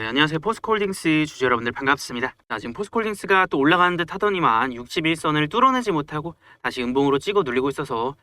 안녕하세요. 포스코홀딩스 주주 여러분들 반갑습니다. 지금 포스코홀딩스가 또 올라가는 듯 하더니만 61선을 뚫어내지 못하고 다시 음봉으로 찍어 눌리고 있어서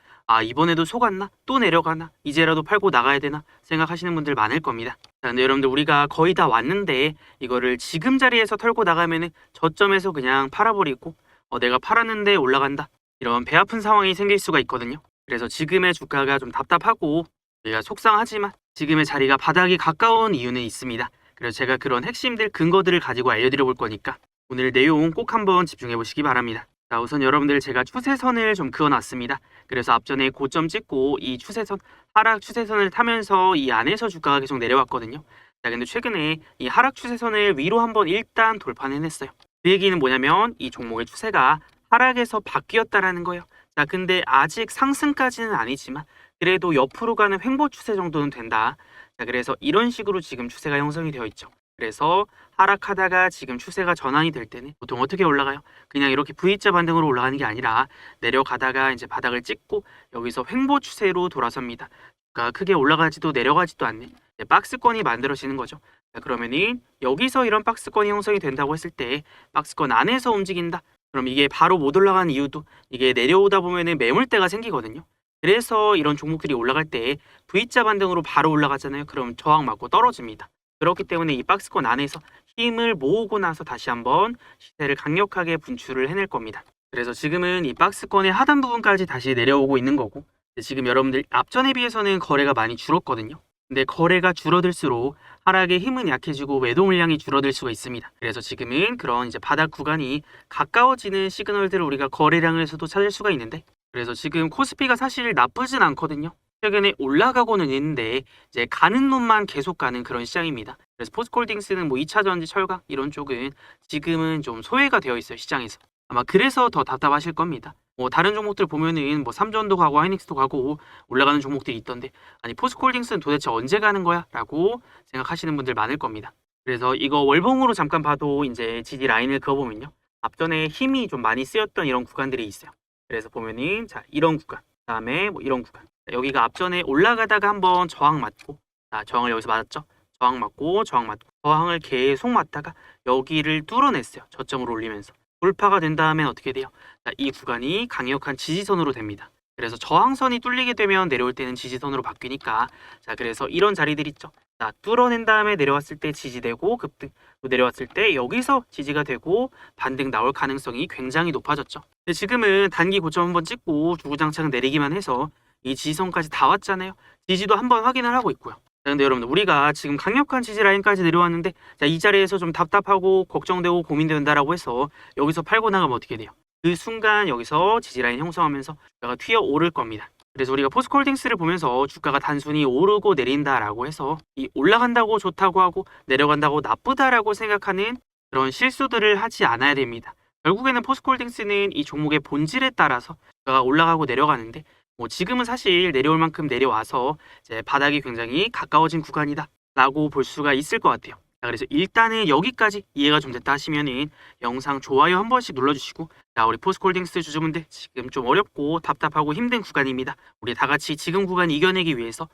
이번에도 속았나? 또 내려가나? 이제라도 팔고 나가야 되나? 생각하시는 분들 많을 겁니다. 근데 여러분들 우리가 거의 다 왔는데 이거를 지금 자리에서 털고 나가면은 저점에서 그냥 팔아버리고 내가 팔았는데 올라간다. 이런 배 아픈 상황이 생길 수가 있거든요. 그래서 지금의 주가가 좀 답답하고 우리가 속상하지만 지금의 자리가 바닥이 가까운 이유는 있습니다. 그래서 제가 그런 핵심들 근거들을 가지고 알려드려 볼 거니까 오늘 내용 꼭 한번 집중해 보시기 바랍니다. 자, 우선 여러분들 제가 추세선을 좀 그어놨습니다. 그래서 앞전에 고점 찍고 이 추세선, 하락 추세선을 타면서 이 안에서 주가가 계속 내려왔거든요. 자, 근데 최근에 이 하락 추세선을 위로 한번 일단 돌파해냈어요. 그 얘기는 뭐냐면 이 종목의 추세가 하락에서 바뀌었다라는 거예요. 자, 근데 아직 상승까지는 아니지만 그래도 옆으로 가는 횡보 추세 정도는 된다. 자, 그래서 이런 식으로 지금 추세가 형성이 되어 있죠. 그래서 하락하다가 지금 추세가 전환이 될 때는 보통 어떻게 올라가요? 그냥 이렇게 V자 반등으로 올라가는 게 아니라 내려가다가 이제 바닥을 찍고 여기서 횡보 추세로 돌아섭니다. 그러니까 크게 올라가지도 내려가지도 않는 박스권이 만들어지는 거죠. 자, 그러면은 여기서 이런 박스권이 형성이 된다고 했을 때 박스권 안에서 움직인다. 그럼 이게 바로 못 올라가는 이유도 이게 내려오다 보면은 매물대가 생기거든요. 그래서 이런 종목들이 올라갈 때 V자 반등으로 바로 올라가잖아요. 그럼 저항 맞고 떨어집니다. 그렇기 때문에 이 박스권 안에서 힘을 모으고 나서 다시 한번 시세를 강력하게 분출을 해낼 겁니다. 그래서 지금은 이 박스권의 하단 부분까지 다시 내려오고 있는 거고 지금 여러분들 앞전에 비해서는 거래가 많이 줄었거든요. 근데 거래가 줄어들수록 하락의 힘은 약해지고 매도 물량이 줄어들 수가 있습니다. 그래서 지금은 그런 이제 바닥 구간이 가까워지는 시그널들을 우리가 거래량에서도 찾을 수가 있는데 그래서 지금 코스피가 사실 나쁘진 않거든요. 최근에 올라가고는 있는데 이제 가는 놈만 계속 가는 그런 시장입니다. 그래서 포스코홀딩스는 뭐 2차전지, 철강 이런 쪽은 지금은 좀 소외가 되어 있어요, 시장에서. 아마 그래서 더 답답하실 겁니다. 뭐 다른 종목들 보면은 뭐 삼전도 가고 하이닉스도 가고 올라가는 종목들이 있던데 아니 포스코홀딩스는 도대체 언제 가는 거야? 라고 생각하시는 분들 많을 겁니다. 그래서 이거 월봉으로 잠깐 봐도 이제 지지 라인을 그어보면요. 앞전에 힘이 좀 많이 쓰였던 이런 구간들이 있어요. 그래서 보면은 자 이런 구간, 그다음에 뭐 이런 구간. 여기가 앞전에 올라가다가 한번 저항 맞고, 저항을 여기서 맞았죠? 저항 맞고, 저항 맞고, 저항을 계속 맞다가 여기를 뚫어냈어요. 저점으로 올리면서 돌파가 된 다음엔 어떻게 돼요? 자, 이 구간이 강력한 지지선으로 됩니다. 그래서 저항선이 뚫리게 되면 내려올 때는 지지선으로 바뀌니까 자 그래서 이런 자리들 있죠. 자 뚫어낸 다음에 내려왔을 때 지지되고 급등 또 내려왔을 때 여기서 지지가 되고 반등 나올 가능성이 굉장히 높아졌죠. 근데 지금은 단기 고점 한번 찍고 주구장창 내리기만 해서 이 지지선까지 다 왔잖아요. 지지도 한번 확인을 하고 있고요. 자, 근데 여러분들 우리가 지금 강력한 지지 라인까지 내려왔는데 자, 이 자리에서 좀 답답하고 걱정되고 고민된다라고 해서 여기서 팔고 나가면 어떻게 돼요? 그 순간 여기서 지지라인 형성하면서 주가가 튀어 오를 겁니다. 그래서 우리가 포스코홀딩스를 보면서 주가가 단순히 오르고 내린다라고 해서 이 올라간다고 좋다고 하고 내려간다고 나쁘다라고 생각하는 그런 실수들을 하지 않아야 됩니다. 결국에는 포스코홀딩스는 이 종목의 본질에 따라서 주가가 올라가고 내려가는데 뭐 지금은 사실 내려올 만큼 내려와서 이제 바닥이 굉장히 가까워진 구간이다 라고 볼 수가 있을 것 같아요. 자, 그래서 일단은 여기까지 이해가 좀 됐다 하시면은 영상 좋아요 한 번씩 눌러주시고 자 우리 포스코홀딩스 주주분들 지금 좀 어렵고 답답하고 힘든 구간입니다. 우리 다 같이 지금 구간 이겨내기 위해서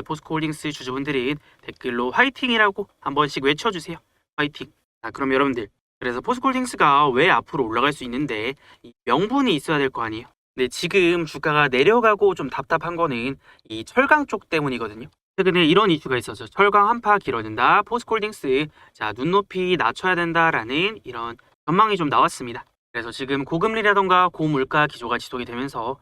포스코홀딩스 주주분들은 댓글로 화이팅이라고 한 번씩 외쳐주세요. 화이팅. 자 그럼 여러분들 그래서 포스코홀딩스가 왜 앞으로 올라갈 수 있는데 이 명분이 있어야 될 거 아니에요. 근데 지금 주가가 내려가고 좀 답답한 거는 이 철강 쪽 때문이거든요. 최근에 이런 이슈가 있었죠. 철강 한파 길어진다. 포스코홀딩스 자 눈높이 낮춰야 된다라는 이런 전망이 좀 나왔습니다. 그래서 지금 고금리라던가 고물가 기조가 지속이 되면서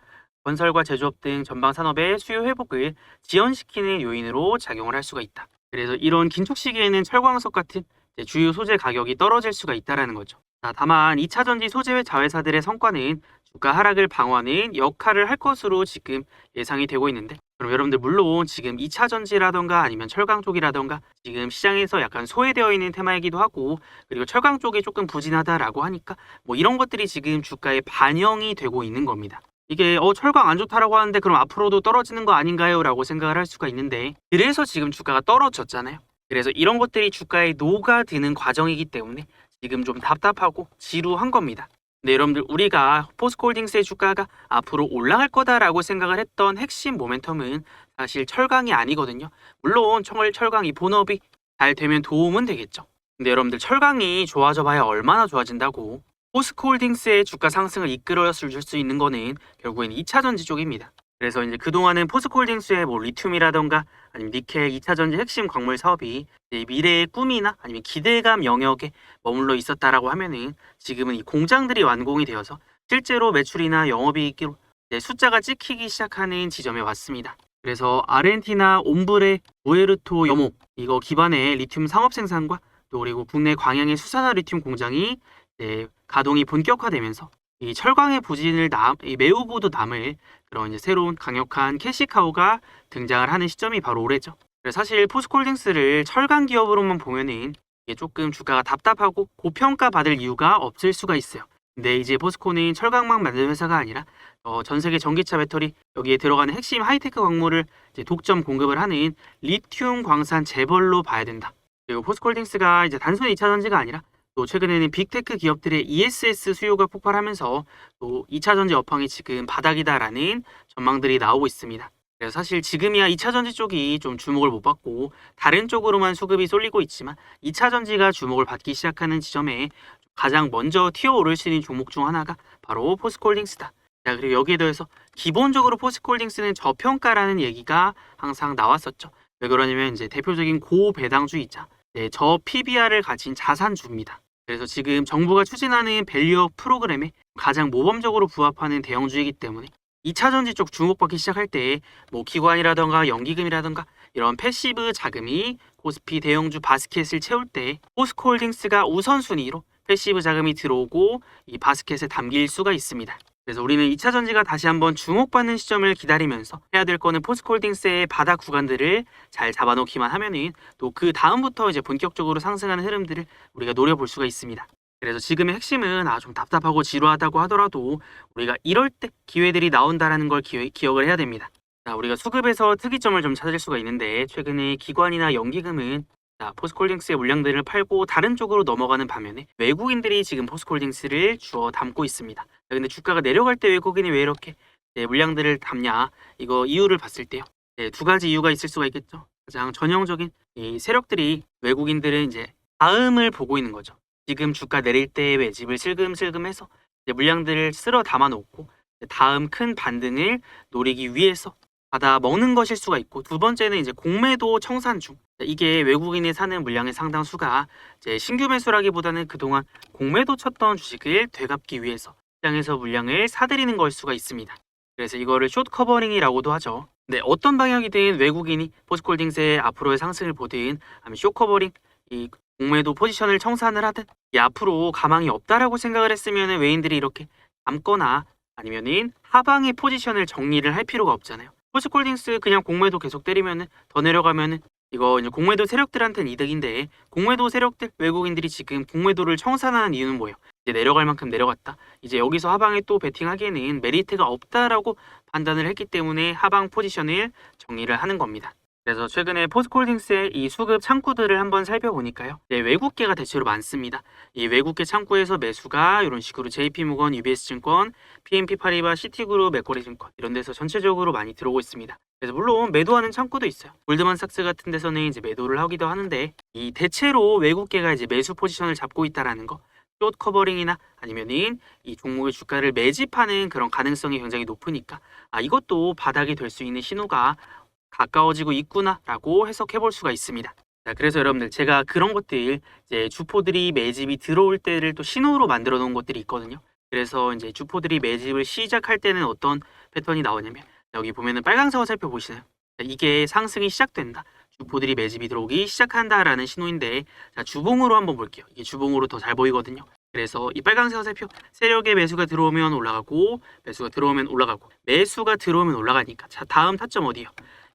건설과 제조업 등 전방 산업의 수요 회복을 지연시키는 요인으로 작용을 할 수가 있다. 그래서 이런 긴축 시기에는 철광석 같은 주요 소재 가격이 떨어질 수가 있다라는 거죠. 자, 다만 2차전지 소재 자회사들의 성과는 주가 하락을 방어하는 역할을 할 것으로 지금 예상이 되고 있는데 그럼 여러분들 물론 지금 2차전지라던가 아니면 철강 쪽이라던가 지금 시장에서 약간 소외되어 있는 테마이기도 하고 그리고 철강 쪽이 조금 부진하다라고 하니까 뭐 이런 것들이 지금 주가에 반영이 되고 있는 겁니다. 이게 철강 안 좋다라고 하는데 그럼 앞으로도 떨어지는 거 아닌가요? 라고 생각을 할 수가 있는데 그래서 지금 주가가 떨어졌잖아요. 그래서 이런 것들이 주가에 녹아드는 과정이기 때문에 지금 좀 답답하고 지루한 겁니다. 네, 여러분들 우리가 포스코홀딩스의 주가가 앞으로 올라갈 거다라고 생각을 했던 핵심 모멘텀은 사실 철강이 아니거든요. 물론 철강이 본업이 잘 되면 도움은 되겠죠. 근데 여러분들 철강이 좋아져 봐야 얼마나 좋아진다고. 포스코홀딩스의 주가 상승을 이끌어줄 수 있는 거는 결국엔 2차 전지 쪽입니다. 그래서 이제 그동안은 포스코홀딩스의 뭐 리튬이라던가 아니면 니켈 2차 전지 핵심 광물 사업이 이제 미래의 꿈이나 아니면 기대감 영역에 머물러 있었다라고 하면은 지금은 이 공장들이 완공이 되어서 실제로 매출이나 영업이익으로 이제 숫자가 찍히기 시작하는 지점에 왔습니다. 그래서 아르헨티나 옴브레 무에르토 여목 이거 기반의 리튬 상업 생산과 또 그리고 국내 광양의 수산화 리튬 공장이 가동이 본격화되면서 이 철강의 부진을 메우고도 남을 그런 이제 새로운 강력한 캐시카우가 등장을 하는 시점이 바로 올해죠. 그래서 사실 포스코홀딩스를 철강 기업으로만 보면은 이게 조금 주가가 답답하고 고평가 받을 이유가 없을 수가 있어요. 근데 이제 포스코는 철강만 만드는 회사가 아니라 전 세계 전기차 배터리 여기에 들어가는 핵심 하이테크 광물을 이제 독점 공급을 하는 리튬 광산 재벌로 봐야 된다. 그리고 포스코홀딩스가 이제 단순히 2차 전지가 아니라 또 최근에는 빅테크 기업들의 ESS 수요가 폭발하면서 또 2차 전지 업황이 지금 바닥이다라는 전망들이 나오고 있습니다. 그래서 사실 지금이야 2차 전지 쪽이 좀 주목을 못 받고 다른 쪽으로만 수급이 쏠리고 있지만 2차 전지가 주목을 받기 시작하는 지점에 가장 먼저 튀어오를 수 있는 종목 중 하나가 바로 포스코홀딩스다. 자, 그리고 여기에 더해서 기본적으로 포스코홀딩스는 저평가라는 얘기가 항상 나왔었죠. 왜 그러냐면 이제 대표적인 고배당주의자, 저 PBR을 가진 자산주입니다. 그래서 지금 정부가 추진하는 밸류업 프로그램에 가장 모범적으로 부합하는 대형주이기 때문에 2차 전지 쪽 주목받기 시작할 때 뭐 기관이라던가 연기금이라던가 이런 패시브 자금이 코스피 대형주 바스켓을 채울 때 포스코홀딩스가 우선순위로 패시브 자금이 들어오고 이 바스켓에 담길 수가 있습니다. 그래서 우리는 2차 전지가 다시 한번 주목받는 시점을 기다리면서 해야 될 거는 포스코홀딩스의 바닥 구간들을 잘 잡아놓기만 하면은 또 그 다음부터 이제 본격적으로 상승하는 흐름들을 우리가 노려볼 수가 있습니다. 그래서 지금의 핵심은 좀 답답하고 지루하다고 하더라도 우리가 이럴 때 기회들이 나온다라는 걸 기억을 해야 됩니다. 자, 우리가 수급에서 특이점을 좀 찾을 수가 있는데 최근에 기관이나 연기금은 포스코홀딩스의 물량들을 팔고 다른 쪽으로 넘어가는 반면에 외국인들이 지금 포스코홀딩스를 주워 담고 있습니다. 근데 주가가 내려갈 때 외국인이 왜 이렇게 물량들을 담냐? 이거 이유를 봤을 때요. 두 가지 이유가 있을 수가 있겠죠. 가장 전형적인 이 세력들이 외국인들은 이제 다음을 보고 있는 거죠. 지금 주가 내릴 때 매집을 슬금슬금해서 물량들을 쓸어 담아놓고 다음 큰 반등을 노리기 위해서 받아 먹는 것일 수가 있고, 두 번째는 이제 공매도 청산 중. 이게 외국인이 사는 물량의 상당수가 이제 신규 매수라기보다는 그동안 공매도 쳤던 주식을 되갚기 위해서 시장에서 물량을 사들이는 걸 수가 있습니다. 그래서 이거를 숏 커버링이라고도 하죠. 네, 어떤 방향이든 외국인이 포스코홀딩스의 앞으로의 상승을 보든 아니면 숏 커버링, 이 공매도 포지션을 청산을 하든 이 앞으로 가망이 없다라고 생각을 했으면 외인들이 이렇게 담거나 아니면은 하방의 포지션을 정리를 할 필요가 없잖아요. 포스코홀딩스 그냥 공매도 계속 때리면은 더 내려가면은 이거 이제 공매도 세력들한테는 이득인데, 공매도 세력들 외국인들이 지금 공매도를 청산하는 이유는 뭐예요? 이제 내려갈 만큼 내려갔다. 이제 여기서 하방에 또 베팅하기에는 메리트가 없다라고 판단을 했기 때문에 하방 포지션을 정리를 하는 겁니다. 그래서 최근에 포스코홀딩스의 이 수급 창구들을 한번 살펴보니까요. 외국계가 대체로 많습니다. 이 외국계 창구에서 매수가 이런 식으로 JP모건, UBS증권, BNP 파리바, 시티그룹, 맥쿼리증권 이런 데서 전체적으로 많이 들어오고 있습니다. 그래서 물론 매도하는 창구도 있어요. 골드만삭스 같은 데서는 이제 매도를 하기도 하는데, 이 대체로 외국계가 이제 매수 포지션을 잡고 있다라는 거, 숏 커버링이나 아니면은 이 종목의 주가를 매집하는 그런 가능성이 굉장히 높으니까 이것도 바닥이 될 수 있는 신호가 가까워지고 있구나라고 해석해 볼 수가 있습니다. 자, 그래서 여러분들 제가 그런 것들 이제 주포들이 매집이 들어올 때를 또 신호로 만들어 놓은 것들이 있거든요. 그래서 이제 주포들이 매집을 시작할 때는 어떤 패턴이 나오냐면 여기 보면은 빨간색 화살표 보시나요? 자, 이게 상승이 시작된다. 주포들이 매집이 들어오기 시작한다라는 신호인데, 자, 주봉으로 한번 볼게요. 이게 주봉으로 더 잘 보이거든요. 그래서 이 빨간색 화살표, 세력의 매수가 들어오면 올라가고 매수가 들어오면 올라가고 매수가 들어오면 올라가니까, 자, 다음 타점 어디예요?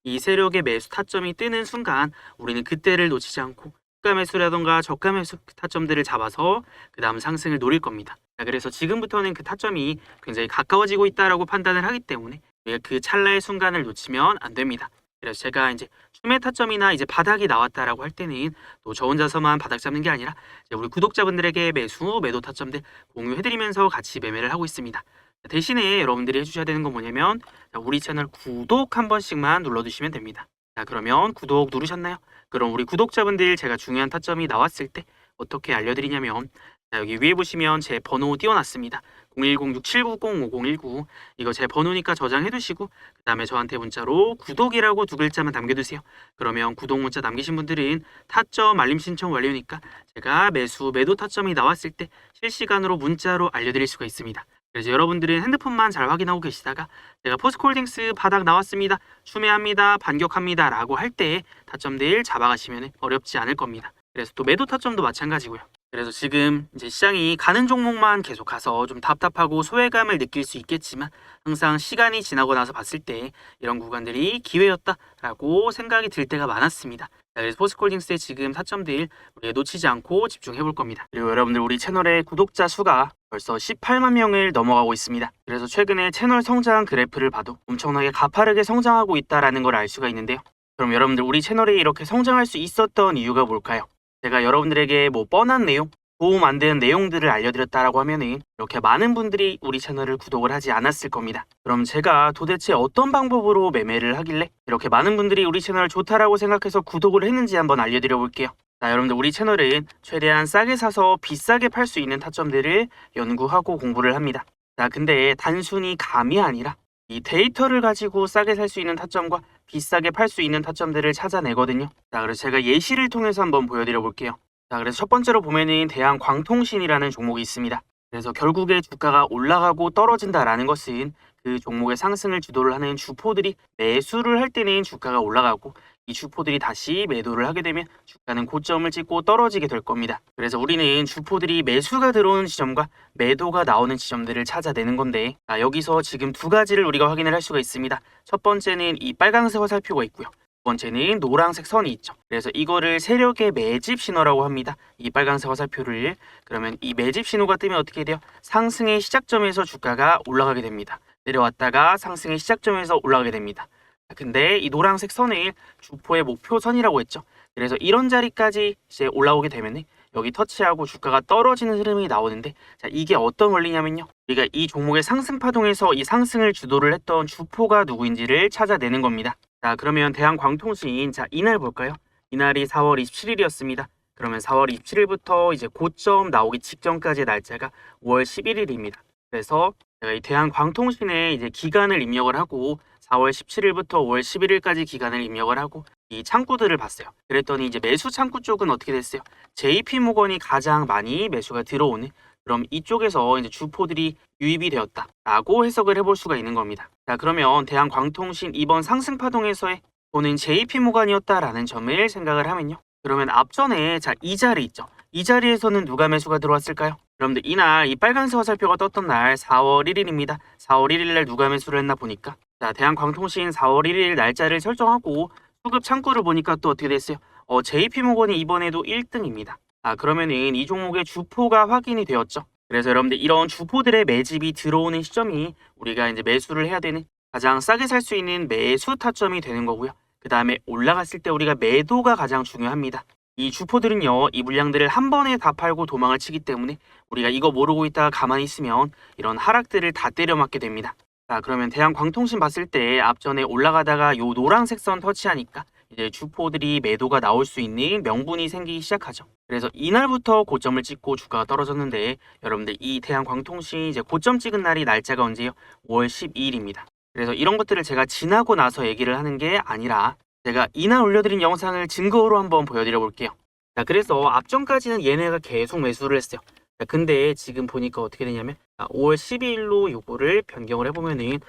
이 세력의 매수 타점이 뜨는 순간 우리는 그때를 놓치지 않고 주가 매수라던가 저가 매수 타점들을 잡아서 그 다음 상승을 노릴 겁니다. 자, 그래서 지금부터는 그 타점이 굉장히 가까워지고 있다라고 판단을 하기 때문에 우리가 그 찰나의 순간을 놓치면 안 됩니다. 그래서 제가 이제 추매 타점이나 이제 바닥이 나왔다라고 할 때는 또 저 혼자서만 바닥 잡는 게 아니라 이제 우리 구독자분들에게 매수, 매도 타점들 공유해드리면서 같이 매매를 하고 있습니다. 대신에 여러분들이 해주셔야 되는 건 뭐냐면 우리 채널 구독 한 번씩만 눌러주시면 됩니다. 자, 그러면 구독 누르셨나요? 그럼 우리 구독자분들 제가 중요한 타점이 나왔을 때 어떻게 알려드리냐면 자, 여기 위에 보시면 제 번호 띄워놨습니다. 010-6790-5019 이거 제 번호니까 저장해 두시고 그 다음에 저한테 문자로 구독이라고 두 글자만 남겨두세요. 그러면 구독 문자 남기신 분들은 타점 알림 신청 완료니까 제가 매도 타점이 나왔을 때 실시간으로 문자로 알려드릴 수가 있습니다. 그래서 여러분들은 핸드폰만 잘 확인하고 계시다가 제가 포스코홀딩스 바닥 나왔습니다. 추매합니다. 반격합니다. 라고 할 때 타점들 잡아가시면 어렵지 않을 겁니다. 그래서 또 매도 타점도 마찬가지고요. 그래서 지금 이제 시장이 가는 종목만 계속 가서 좀 답답하고 소외감을 느낄 수 있겠지만 항상 시간이 지나고 나서 봤을 때 이런 구간들이 기회였다라고 생각이 들 때가 많았습니다. 그래서 포스코홀딩스의 지금 타점들 우리가 놓치지 않고 집중해 볼 겁니다. 그리고 여러분들 우리 채널의 구독자 수가 벌써 18만 명을 넘어가고 있습니다. 그래서 최근에 채널 성장 그래프를 봐도 엄청나게 가파르게 성장하고 있다라는 걸 알 수가 있는데요. 그럼 여러분들 우리 채널이 이렇게 성장할 수 있었던 이유가 뭘까요? 제가 여러분들에게 뭐 뻔한 내용, 도움 안 되는 내용들을 알려드렸다라고 하면은 이렇게 많은 분들이 우리 채널을 구독을 하지 않았을 겁니다. 그럼 제가 도대체 어떤 방법으로 매매를 하길래 이렇게 많은 분들이 우리 채널 좋다라고 생각해서 구독을 했는지 한번 알려드려 볼게요. 자, 여러분들 우리 채널은 최대한 싸게 사서 비싸게 팔 수 있는 타점들을 연구하고 공부를 합니다. 자, 근데 단순히 감이 아니라 이 데이터를 가지고 싸게 살 수 있는 타점과 비싸게 팔 수 있는 타점들을 찾아내거든요. 자, 그래서 제가 예시를 통해서 한번 보여드려 볼게요. 자, 그래서 첫 번째로 보면은 대한광통신이라는 종목이 있습니다. 그래서 결국에 주가가 올라가고 떨어진다라는 것은 그 종목의 상승을 주도를 하는 주포들이 매수를 할 때는 주가가 올라가고 이 주포들이 다시 매도를 하게 되면 주가는 고점을 찍고 떨어지게 될 겁니다. 그래서 우리는 주포들이 매수가 들어오는 지점과 매도가 나오는 지점들을 찾아내는 건데 여기서 지금 두 가지를 우리가 확인을 할 수가 있습니다. 첫 번째는 이 빨간색 화살표가 있고요. 두 번째는 노란색 선이 있죠. 그래서 이거를 세력의 매집 신호라고 합니다. 이 빨간색 화살표를. 그러면 이 매집 신호가 뜨면 어떻게 돼요? 상승의 시작점에서 주가가 올라가게 됩니다. 내려왔다가 상승의 시작점에서 올라가게 됩니다. 근데 이 노란색 선을 주포의 목표선이라고 했죠. 그래서 이런 자리까지 이제 올라오게 되면 여기 터치하고 주가가 떨어지는 흐름이 나오는데 자, 이게 어떤 원리냐면요. 우리가 이 종목의 상승 파동에서 이 상승을 주도를 했던 주포가 누구인지를 찾아내는 겁니다. 자, 그러면 대한광통신 자, 이날 볼까요? 이날이 4월 27일이었습니다. 그러면 4월 27일부터 이제 고점 나오기 직전까지의 날짜가 5월 11일입니다. 그래서 제가 이 대한광통신에 이제 기간을 입력을 하고 4월 17일부터 5월 11일까지 기간을 입력을 하고 이 창구들을 봤어요. 그랬더니 이제 매수 창구 쪽은 어떻게 됐어요? JP모건이 가장 많이 매수가 들어오는 그럼 이쪽에서 이제 주포들이 유입이 되었다라고 해석을 해볼 수가 있는 겁니다. 자, 그러면 대한광통신 이번 상승 파동에서의 돈은 JP모건이었다라는 점을 생각을 하면요. 그러면 앞전에 자, 이 자리 있죠. 이 자리에서는 누가 매수가 들어왔을까요? 여러분들 이날 이 빨간색 화살표가 떴던 날 4월 1일입니다. 4월 1일 날 누가 매수를 했나 보니까 자, 대한광통신 4월 1일 날짜를 설정하고 수급 창구를 보니까 또 어떻게 됐어요? JP모건이 이번에도 1등입니다. 그러면은 이 종목의 주포가 확인이 되었죠. 그래서 여러분들 이런 주포들의 매집이 들어오는 시점이 우리가 이제 매수를 해야 되는 가장 싸게 살 수 있는 매수 타점이 되는 거고요. 그 다음에 올라갔을 때 우리가 매도가 가장 중요합니다. 이 주포들은요, 이 물량들을 한 번에 다 팔고 도망을 치기 때문에 우리가 이거 모르고 있다가 가만히 있으면 이런 하락들을 다 때려 맞게 됩니다. 자, 그러면 대한광통신 봤을 때 앞전에 올라가다가 요 노란색 선 터치하니까 이제 주포들이 매도가 나올 수 있는 명분이 생기기 시작하죠. 그래서 이날부터 고점을 찍고 주가가 떨어졌는데 여러분들 이 대한광통신 이제 고점 찍은 날이 날짜가 언제요? 5월 12일입니다. 그래서 이런 것들을 제가 지나고 나서 얘기를 하는 게 아니라 제가 이날 올려드린 영상을 증거로 한번 보여드려 볼게요. 자, 그래서 앞전까지는 얘네가 계속 매수를 했어요. 자, 근데 지금 보니까 어떻게 되냐면 5월 12일로 요거를 변경을 해보면은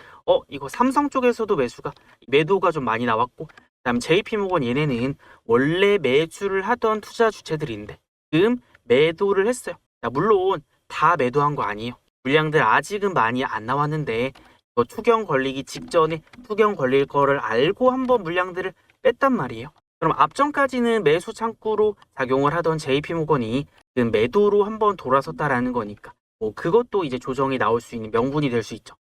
이거 삼성 쪽에서도 매도가 좀 많이 나왔고 그다음 JP모건 얘네는 원래 매수를 하던 투자 주체들인데 지금 매도를 했어요. 자, 물론 다 매도한 거 아니에요. 물량들 아직은 많이 안 나왔는데 투경 걸리기 직전에 투경 걸릴 거를 알고 한번 물량들을 뺐단 말이에요. 그럼 앞전까지는 매수 창구로 작용을 하던 JP모건이 지금 매도로 한번 돌아섰다라는 거니까 그것도 이제 조정이 나올 수 있는 명분이 될 수 있죠.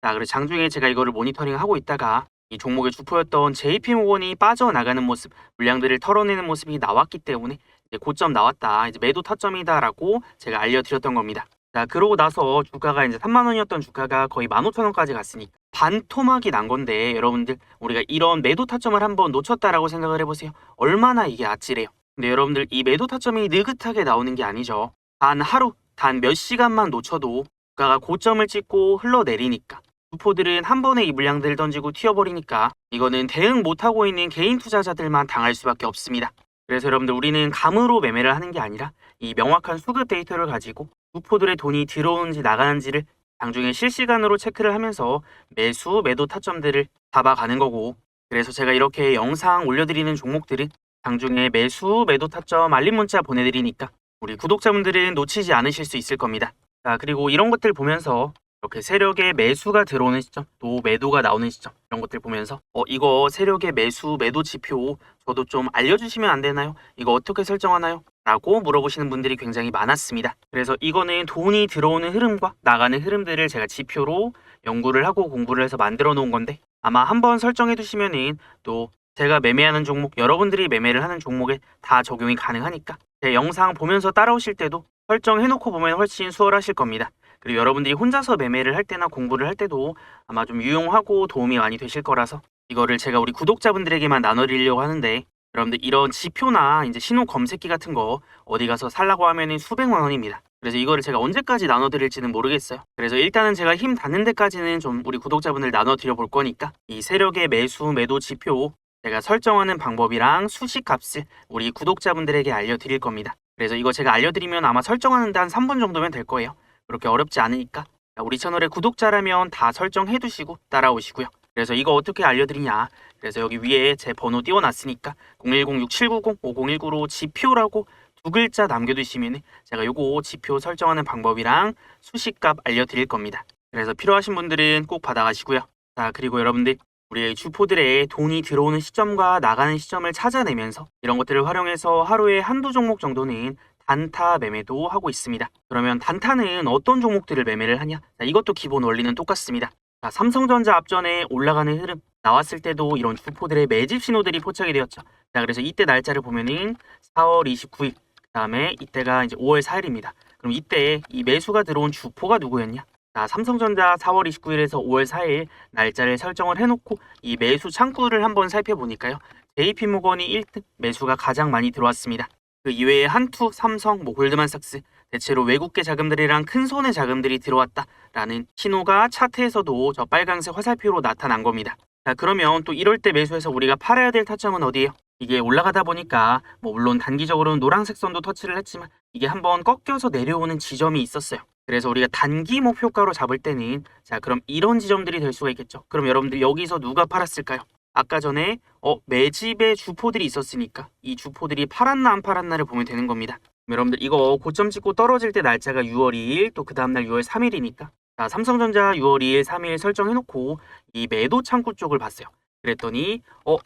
자, 그래서 장중에 제가 이거를 모니터링 하고 있다가 이 종목의 주포였던 JP모건이 빠져나가는 모습, 물량들을 털어내는 모습이 나왔기 때문에 이제 고점 나왔다, 이제 매도 타점이다라고 제가 알려드렸던 겁니다. 자, 그러고 나서 주가가 이제 3만 원이었던 주가가 거의 15,000원까지 갔으니까 반토막이 난 건데 여러분들 우리가 이런 매도 타점을 한번 놓쳤다라고 생각을 해보세요. 얼마나 이게 아찔해요. 근데 여러분들 이 매도 타점이 느긋하게 나오는 게 아니죠. 단 하루, 단 몇 시간만 놓쳐도 주가가 고점을 찍고 흘러내리니까 주포들은 한 번에 이 물량들을 던지고 튀어버리니까 이거는 대응 못하고 있는 개인 투자자들만 당할 수밖에 없습니다. 그래서 여러분들 우리는 감으로 매매를 하는 게 아니라 이 명확한 수급 데이터를 가지고 주포들의 돈이 들어오는지 나가는지를 장중에 실시간으로 체크를 하면서 매수, 매도 타점들을 잡아가는 거고, 그래서 제가 이렇게 영상 올려드리는 종목들은 장중에 매수, 매도 타점 알림 문자 보내드리니까 우리 구독자분들은 놓치지 않으실 수 있을 겁니다. 자, 그리고 이런 것들 보면서 이렇게 세력의 매수가 들어오는 시점, 또 매도가 나오는 시점, 이런 것들 보면서 이거 세력의 매수, 매도 지표 저도 좀 알려주시면 안 되나요? 이거 어떻게 설정하나요? 라고 물어보시는 분들이 굉장히 많았습니다. 그래서 이거는 돈이 들어오는 흐름과 나가는 흐름들을 제가 지표로 연구를 하고 공부를 해서 만들어 놓은 건데, 아마 한번 설정해 두시면은 또 제가 매매하는 종목, 여러분들이 매매를 하는 종목에 다 적용이 가능하니까 제 영상 보면서 따라오실 때도 설정해놓고 보면 훨씬 수월하실 겁니다. 그리고 여러분들이 혼자서 매매를 할 때나 공부를 할 때도 아마 좀 유용하고 도움이 많이 되실 거라서 이거를 제가 우리 구독자분들에게만 나눠드리려고 하는데, 여러분들 이런 지표나 이제 신호 검색기 같은 거 어디 가서 살라고 하면은 수백만 원입니다. 그래서 이거를 제가 언제까지 나눠드릴지는 모르겠어요. 그래서 일단은 제가 힘 닿는 데까지는 좀 우리 구독자분들 나눠드려 볼 거니까 이 세력의 매수, 매도 지표 제가 설정하는 방법이랑 수식 값을 우리 구독자분들에게 알려드릴 겁니다. 그래서 이거 제가 알려드리면 아마 설정하는데 한 3분 정도면 될 거예요. 그렇게 어렵지 않으니까 우리 채널의 구독자라면 다 설정해 두시고 따라오시고요. 그래서 이거 어떻게 알려드리냐, 그래서 여기 위에 제 번호 띄워놨으니까 010-6790-5019로 지표라고 두 글자 남겨두시면 제가 요거 지표 설정하는 방법이랑 수식값 알려드릴 겁니다. 그래서 필요하신 분들은 꼭 받아가시고요. 자, 그리고 여러분들 우리 주포들의 돈이 들어오는 시점과 나가는 시점을 찾아내면서 이런 것들을 활용해서 하루에 한두 종목 정도는 단타 매매도 하고 있습니다. 그러면 단타는 어떤 종목들을 매매를 하냐? 자, 이것도 기본 원리는 똑같습니다. 자, 삼성전자 앞전에 올라가는 흐름 나왔을 때도 이런 주포들의 매집 신호들이 포착이 되었죠. 자, 그래서 이때 날짜를 보면은 4월 29일, 그 다음에 이때가 이제 5월 4일입니다. 그럼 이때 이 매수가 들어온 주포가 누구였냐? 자, 삼성전자 4월 29일에서 5월 4일 날짜를 설정을 해놓고 이 매수 창구를 한번 살펴보니까요. JP모건이 1등 매수가 가장 많이 들어왔습니다. 그 이외에 한투, 삼성, 골드만삭스 대체로 외국계 자금들이랑 큰 손의 자금들이 들어왔다라는 신호가 차트에서도 저 빨간색 화살표로 나타난 겁니다. 자, 그러면 또 이럴 때 매수해서 우리가 팔아야 될 타점은 어디예요? 이게 올라가다 보니까 물론 단기적으로는 노란색 선도 터치를 했지만 이게 한번 꺾여서 내려오는 지점이 있었어요. 그래서 우리가 단기 목표가로 잡을 때는 자, 그럼 이런 지점들이 될 수가 있겠죠. 그럼 여러분들 여기서 누가 팔았을까요? 아까 전에 매집의 주포들이 있었으니까 이 주포들이 팔았나 안 팔았나를 보면 되는 겁니다. 여러분들 이거 고점 찍고 떨어질 때 날짜가 6월 2일 또 그 다음날 6월 3일이니까 자, 삼성전자 6월 2일 3일 설정해놓고 이 매도 창구 쪽을 봤어요. 그랬더니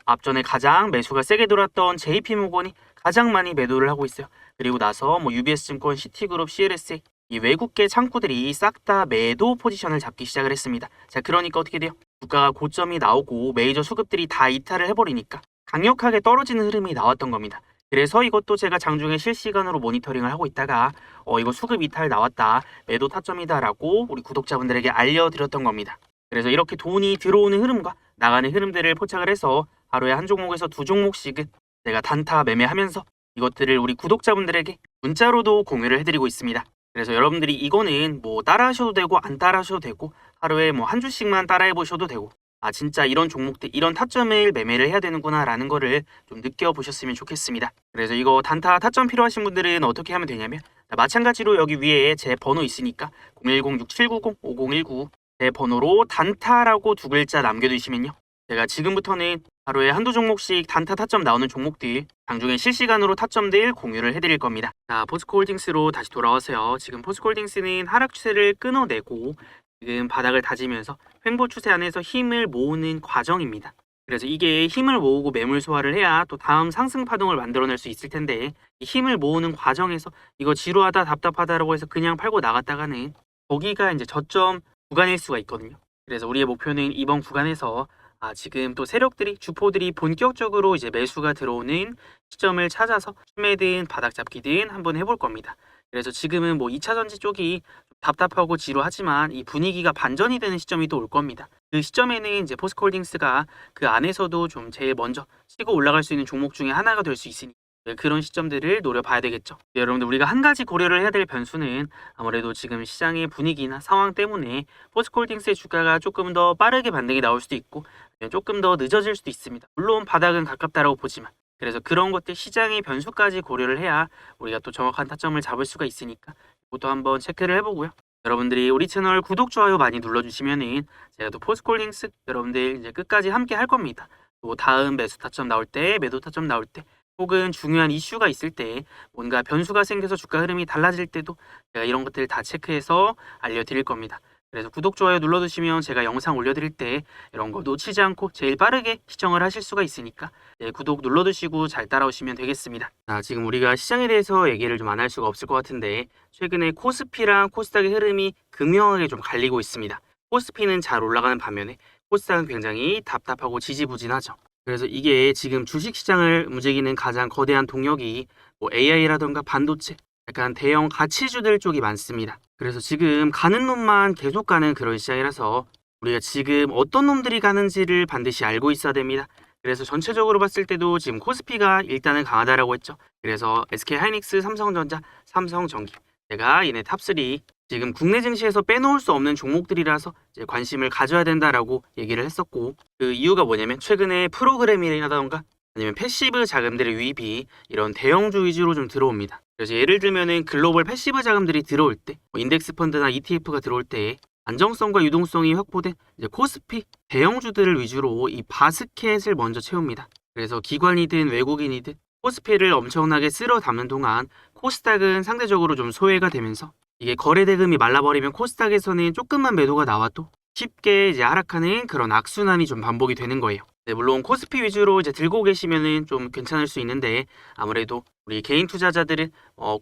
앞전에 가장 매수가 세게 들어왔던 JP모건이 가장 많이 매도를 하고 있어요. 그리고 나서 UBS증권, 시티그룹, CLSA 이 외국계 창구들이 싹 다 매도 포지션을 잡기 시작을 했습니다. 자, 그러니까 어떻게 돼요? 주가가 고점이 나오고 메이저 수급들이 다 이탈을 해버리니까 강력하게 떨어지는 흐름이 나왔던 겁니다. 그래서 이것도 제가 장중에 실시간으로 모니터링을 하고 있다가 이거 수급 이탈 나왔다, 매도 타점이다 라고 우리 구독자분들에게 알려드렸던 겁니다. 그래서 이렇게 돈이 들어오는 흐름과 나가는 흐름들을 포착을 해서 하루에 한 종목에서 두 종목씩은 제가 단타 매매하면서 이것들을 우리 구독자분들에게 문자로도 공유를 해드리고 있습니다. 그래서 여러분들이 이거는 따라 하셔도 되고 안 따라 하셔도 되고 하루에 한 주씩만 따라해 보셔도 되고 진짜 이런 종목들 이런 타점을 매매를 해야 되는구나 라는 거를 좀 느껴보셨으면 좋겠습니다. 그래서 이거 단타 타점 필요하신 분들은 어떻게 하면 되냐면 마찬가지로 여기 위에 제 번호 있으니까 010-6790-5019 제 번호로 단타라고 두 글자 남겨두시면요. 제가 지금부터는 하루에 한두 종목씩 단타 타점 나오는 종목들 장중에 실시간으로 타점들 공유를 해드릴 겁니다. 자, 포스코홀딩스로 다시 돌아와서요. 지금 포스코홀딩스는 하락 추세를 끊어내고 지금 바닥을 다지면서 횡보 추세 안에서 힘을 모으는 과정입니다. 그래서 이게 힘을 모으고 매물 소화를 해야 또 다음 상승 파동을 만들어낼 수 있을 텐데 이 힘을 모으는 과정에서 이거 지루하다 답답하다라고 해서 그냥 팔고 나갔다가는 거기가 이제 저점 구간일 수가 있거든요. 그래서 우리의 목표는 이번 구간에서 지금 또 세력들이 주포들이 본격적으로 이제 매수가 들어오는 시점을 찾아서 추매든 바닥 잡기든 한번 해볼 겁니다. 그래서 지금은 2차 전지 쪽이 답답하고 지루하지만 이 분위기가 반전이 되는 시점이 또 올 겁니다. 그 시점에는 이제 포스코홀딩스가 그 안에서도 좀 제일 먼저 치고 올라갈 수 있는 종목 중에 하나가 될 수 있으니 네, 그런 시점들을 노려봐야 되겠죠. 네, 여러분들 우리가 한 가지 고려를 해야 될 변수는 아무래도 지금 시장의 분위기나 상황 때문에 포스코홀딩스의 주가가 조금 더 빠르게 반등이 나올 수도 있고 조금 더 늦어질 수도 있습니다. 물론 바닥은 가깝다라고 보지만 그래서 그런 것들 시장의 변수까지 고려를 해야 우리가 또 정확한 타점을 잡을 수가 있으니까 이것도 한번 체크를 해보고요. 여러분들이 우리 채널 구독, 좋아요 많이 눌러주시면은 제가 또 포스코홀딩스 여러분들 이제 끝까지 함께 할 겁니다. 또 다음 매수 타점 나올 때, 매도 타점 나올 때 혹은 중요한 이슈가 있을 때 뭔가 변수가 생겨서 주가 흐름이 달라질 때도 제가 이런 것들 다 체크해서 알려드릴 겁니다. 그래서 구독, 좋아요 눌러두시면 제가 영상 올려드릴 때 이런 거 놓치지 않고 제일 빠르게 시청을 하실 수가 있으니까 구독 눌러두시고 잘 따라오시면 되겠습니다. 자, 지금 우리가 시장에 대해서 얘기를 좀 안 할 수가 없을 것 같은데 최근에 코스피랑 코스닥의 흐름이 극명하게 좀 갈리고 있습니다. 코스피는 잘 올라가는 반면에 코스닥은 굉장히 답답하고 지지부진하죠. 그래서 이게 지금 주식시장을 움직이는 가장 거대한 동력이 뭐 AI라던가 반도체, 약간 대형 가치주들 쪽이 많습니다. 그래서 지금 가는 놈만 계속 가는 그런 시장이라서 우리가 지금 어떤 놈들이 가는지를 반드시 알고 있어야 됩니다. 그래서 전체적으로 봤을 때도 지금 코스피가 일단은 강하다라고 했죠. 그래서 SK하이닉스, 삼성전자, 삼성전기 제가 얘네 탑3 지금 국내 증시에서 빼놓을 수 없는 종목들이라서 이제 관심을 가져야 된다라고 얘기를 했었고 그 이유가 뭐냐면 최근에 프로그래밍이라던가 아니면 패시브 자금들의 유입이 이런 대형주 위주로 좀 들어옵니다. 그래서 예를 들면은 글로벌 패시브 자금들이 들어올 때 인덱스 펀드나 ETF가 들어올 때 안정성과 유동성이 확보된 이제 코스피 대형주들을 위주로 이 바스켓을 먼저 채웁니다. 그래서 기관이든 외국인이든 코스피를 엄청나게 쓸어 담는 동안 코스닥은 상대적으로 좀 소외가 되면서 이게 거래 대금이 말라버리면 코스닥에서는 조금만 매도가 나와도 쉽게 이제 하락하는 그런 악순환이 좀 반복이 되는 거예요. 네, 물론 코스피 위주로 이제 들고 계시면은 좀 괜찮을 수 있는데 아무래도 우리 개인 투자자들은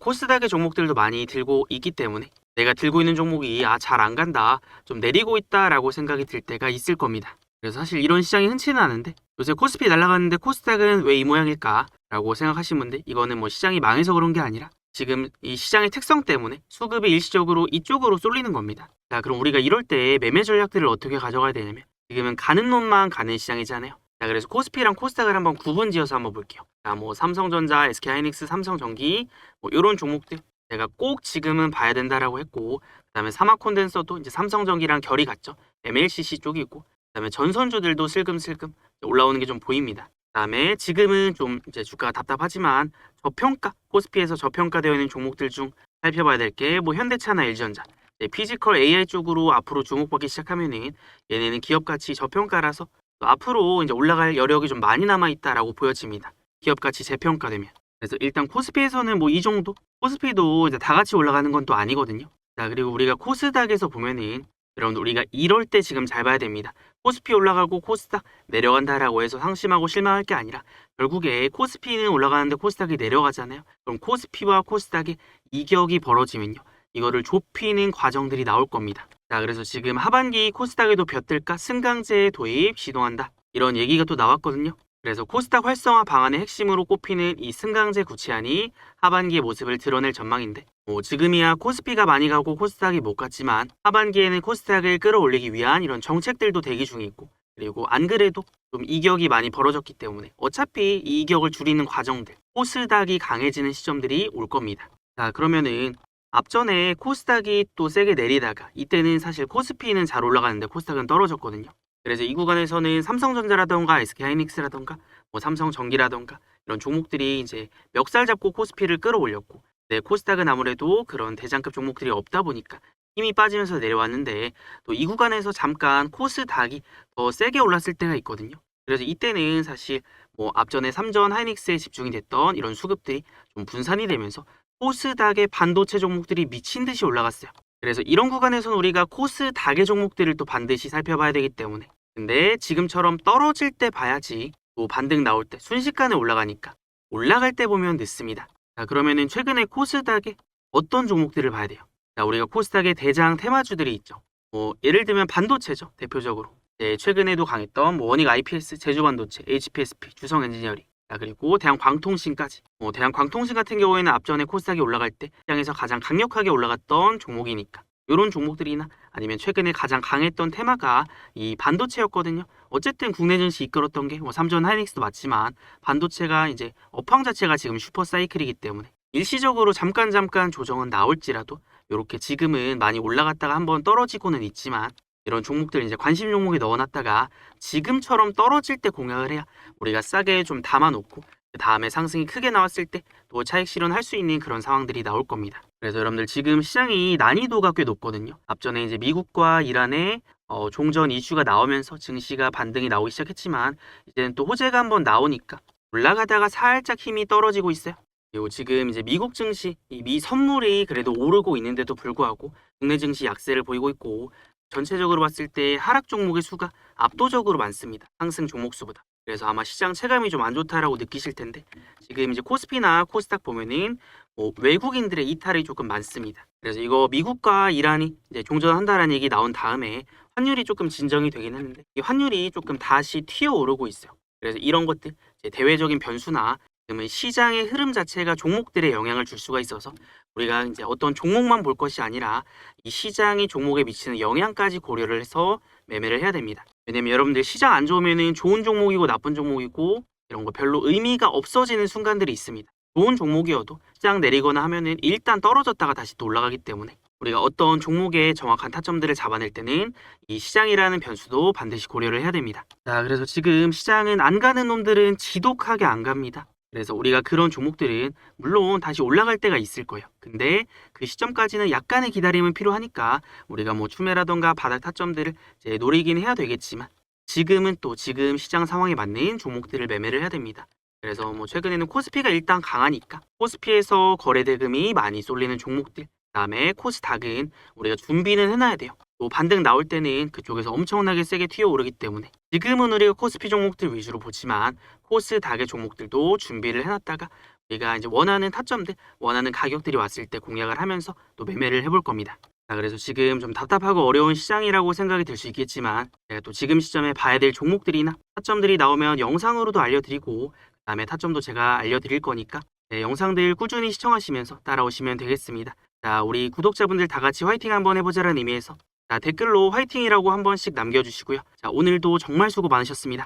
코스닥의 종목들도 많이 들고 있기 때문에 내가 들고 있는 종목이 잘 안 간다, 좀 내리고 있다라고 생각이 들 때가 있을 겁니다. 그래서 사실 이런 시장이 흔치는 않은데 요새 코스피 날아가는데 코스닥은 왜 이 모양일까라고 생각하시는 분들 이거는 뭐 시장이 망해서 그런 게 아니라 지금 이 시장의 특성 때문에 수급이 일시적으로 이쪽으로 쏠리는 겁니다. 자, 그럼 우리가 이럴 때 매매 전략들을 어떻게 가져가야 되냐면 지금은 가는 놈만 가는 시장이잖아요. 자, 그래서 코스피랑 코스닥을 한번 구분 지어서 한번 볼게요. 자, 뭐 삼성전자, SK하이닉스, 삼성전기 뭐 이런 종목들 제가 꼭 지금은 봐야 된다라고 했고 그다음에 사마콘덴서도 이제 삼성전기랑 결이 같죠. MLCC 쪽이고 그다음에 전선주들도 슬금슬금 올라오는 게 좀 보입니다. 그다음에 지금은 좀 이제 주가가 답답하지만 저평가 코스피에서 저평가되어 있는 종목들 중 살펴봐야 될 게 뭐 현대차나 LG전자 피지컬 AI 쪽으로 앞으로 주목받기 시작하면은 얘네는 기업 가치 저평가라서 또 앞으로 이제 올라갈 여력이 좀 많이 남아 있다라고 보여집니다. 기업 가치 재평가되면. 그래서 일단 코스피에서는 뭐 이 정도 코스피도 이제 다 같이 올라가는 건 또 아니거든요. 자, 그리고 우리가 코스닥에서 보면은 여러분 우리가 이럴 때 지금 잘 봐야 됩니다. 코스피 올라가고 코스닥 내려간다라고 해서 상심하고 실망할 게 아니라 결국에 코스피는 올라가는데 코스닥이 내려가잖아요. 그럼 코스피와 코스닥의 이격이 벌어지면요. 이거를 좁히는 과정들이 나올 겁니다. 자, 그래서 지금 하반기 코스닥에도 벼뜰까 승강제 도입 시도한다. 이런 얘기가 또 나왔거든요. 그래서 코스닥 활성화 방안의 핵심으로 꼽히는 이 승강제 구체안이 하반기의 모습을 드러낼 전망인데 지금이야 코스피가 많이 가고 코스닥이 못 갔지만 하반기에는 코스닥을 끌어올리기 위한 이런 정책들도 대기 중에 있고 그리고 안 그래도 좀 이격이 많이 벌어졌기 때문에 어차피 이 이격을 줄이는 과정들 코스닥이 강해지는 시점들이 올 겁니다. 자, 그러면은 앞전에 코스닥이 또 세게 내리다가 이때는 사실 코스피는 잘 올라가는데 코스닥은 떨어졌거든요. 그래서 이 구간에서는 삼성전자라던가 SK하이닉스라던가 뭐 삼성전기라던가 이런 종목들이 이제 멱살 잡고 코스피를 끌어올렸고 코스닥은 아무래도 그런 대장급 종목들이 없다 보니까 힘이 빠지면서 내려왔는데 또 이 구간에서 잠깐 코스닥이 더 세게 올랐을 때가 있거든요. 그래서 이때는 사실 뭐 앞전에 삼전 하이닉스에 집중이 됐던 이런 수급들이 좀 분산이 되면서 코스닥의 반도체 종목들이 미친 듯이 올라갔어요. 그래서 이런 구간에서는 우리가 코스닥의 종목들을 또 반드시 살펴봐야 되기 때문에 근데 지금처럼 떨어질 때 봐야지 또 반등 나올 때 순식간에 올라가니까 올라갈 때 보면 늦습니다. 자, 그러면은 최근에 코스닥에 어떤 종목들을 봐야 돼요? 자, 우리가 코스닥의 대장 테마주들이 있죠. 뭐 예를 들면 반도체죠. 대표적으로. 최근에도 강했던 뭐 원익 IPS, 제주반도체, HPSP, 주성엔지니어링. 자, 그리고 대한광통신까지. 대한광통신 같은 경우에는 앞전에 코스닥이 올라갈 때 시장에서 가장 강력하게 올라갔던 종목이니까. 이런 종목들이나 아니면 최근에 가장 강했던 테마가 이 반도체였거든요. 어쨌든 국내 증시 이끌었던 게 뭐 삼전 하이닉스도 맞지만 반도체가 이제 업황 자체가 지금 슈퍼 사이클이기 때문에 일시적으로 잠깐 조정은 나올지라도 이렇게 지금은 많이 올라갔다가 한번 떨어지고는 있지만 이런 종목들 이제 관심 종목에 넣어놨다가 지금처럼 떨어질 때 공략을 해야 우리가 싸게 좀 담아놓고 그 다음에 상승이 크게 나왔을 때 또 차익 실현할 수 있는 그런 상황들이 나올 겁니다. 그래서 여러분들 지금 시장이 난이도가 꽤 높거든요. 앞전에 이제 미국과 이란의 종전 이슈가 나오면서 증시가 반등이 나오기 시작했지만 이제는 또 호재가 한번 나오니까 올라가다가 살짝 힘이 떨어지고 있어요. 그리고 지금 이제 미국 증시, 이 미 선물이 그래도 오르고 있는데도 불구하고 국내 증시 약세를 보이고 있고 전체적으로 봤을 때 하락 종목의 수가 압도적으로 많습니다. 상승 종목 수보다. 그래서 아마 시장 체감이 좀 안 좋다라고 느끼실 텐데 지금 이제 코스피나 코스닥 보면은 뭐 외국인들의 이탈이 조금 많습니다. 그래서 이거 미국과 이란이 이제 종전한다라는 얘기 나온 다음에 환율이 조금 진정이 되긴 했는데 이 환율이 조금 다시 튀어오르고 있어요. 그래서 이런 것들 이제 대외적인 변수나 그러면 시장의 흐름 자체가 종목들에 영향을 줄 수가 있어서 우리가 이제 어떤 종목만 볼 것이 아니라 이 시장이 종목에 미치는 영향까지 고려를 해서 매매를 해야 됩니다. 왜냐면 여러분들 시장 안 좋으면은 좋은 종목이고 나쁜 종목이고 이런 거 별로 의미가 없어지는 순간들이 있습니다. 좋은 종목이어도 시장 내리거나 하면은 일단 떨어졌다가 다시 또 올라가기 때문에 우리가 어떤 종목의 정확한 타점들을 잡아낼 때는 이 시장이라는 변수도 반드시 고려를 해야 됩니다. 자, 그래서 지금 시장은 안 가는 놈들은 지독하게 안 갑니다. 그래서 우리가 그런 종목들은 물론 다시 올라갈 때가 있을 거예요. 근데 그 시점까지는 약간의 기다림은 필요하니까 우리가 뭐 추매라던가 바닥 타점들을 이제 노리긴 해야 되겠지만 지금은 또 지금 시장 상황에 맞는 종목들을 매매를 해야 됩니다. 그래서 뭐 최근에는 코스피가 일단 강하니까 코스피에서 거래 대금이 많이 쏠리는 종목들 그다음에 코스닥은 우리가 준비는 해놔야 돼요. 또 반등 나올 때는 그쪽에서 엄청나게 세게 튀어오르기 때문에 지금은 우리가 코스피 종목들 위주로 보지만 코스닥의 종목들도 준비를 해놨다가 우리가 이제 원하는 타점들, 원하는 가격들이 왔을 때 공략을 하면서 또 매매를 해볼 겁니다. 자, 그래서 지금 좀 답답하고 어려운 시장이라고 생각이 들 수 있겠지만 제가 또 지금 시점에 봐야 될 종목들이나 타점들이 나오면 영상으로도 알려드리고 그다음에 타점도 제가 알려드릴 거니까 네, 영상들 꾸준히 시청하시면서 따라오시면 되겠습니다. 자, 우리 구독자분들 다 같이 화이팅 한번 해보자라는 의미에서 자, 댓글로 화이팅이라고 한 번씩 남겨주시고요. 자, 오늘도 정말 수고 많으셨습니다.